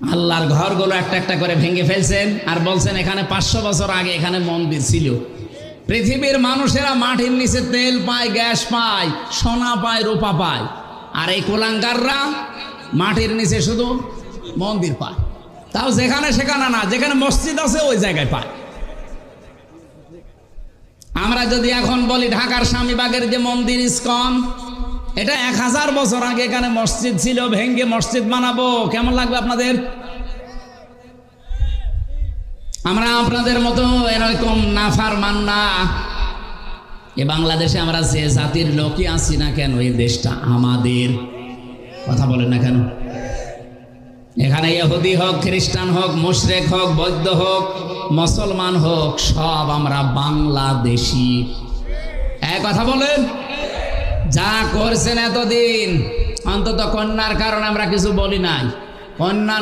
আল্লাহর ঘরগুলো একটা একটা করে ভেঙে ফেলছেন আর বলছেন এখানে 500 বছর আগে এখানে মন্দির ছিল। পৃথিবীর মানুষেরা মাটির নিচে তেল পায়, গ্যাস পায়, সোনা পায়, রূপা পায়, আর এই কুলাঙ্গাররা মাটির নিচে শুধু মন্দির পায়, তাও যেখানে সেখানে না, যেখানে মসজিদ আছে ওই জায়গায় পায়। আমরা যদি এখন বলি ঢাকার স্বামীবাগের যে মন্দির ইসকন, এটা 1000 বছর আগে এখানে মসজিদ ছিল, ভেঙ্গে মসজিদ বানাবো, কেমন লাগবে আপনাদের? আমরা আপনাদের মতো এরকম নাফরমান না। এ বাংলাদেশে আমরা যে জাতির লোকই আছি না কেন, এই দেশটা আমাদের। কথা বলেন না কেন? এখানে ইহুদি হোক, খ্রিস্টান হোক, মুশরিক হোক, বৌদ্ধ হোক, মুসলমান হোক, সব আমরা বাংলাদেশি। এক কথা বলেন। যা করছেন এতদিন, অন্তত কন্যার কারণে আমরা কিছু বলি নাই। কন্যা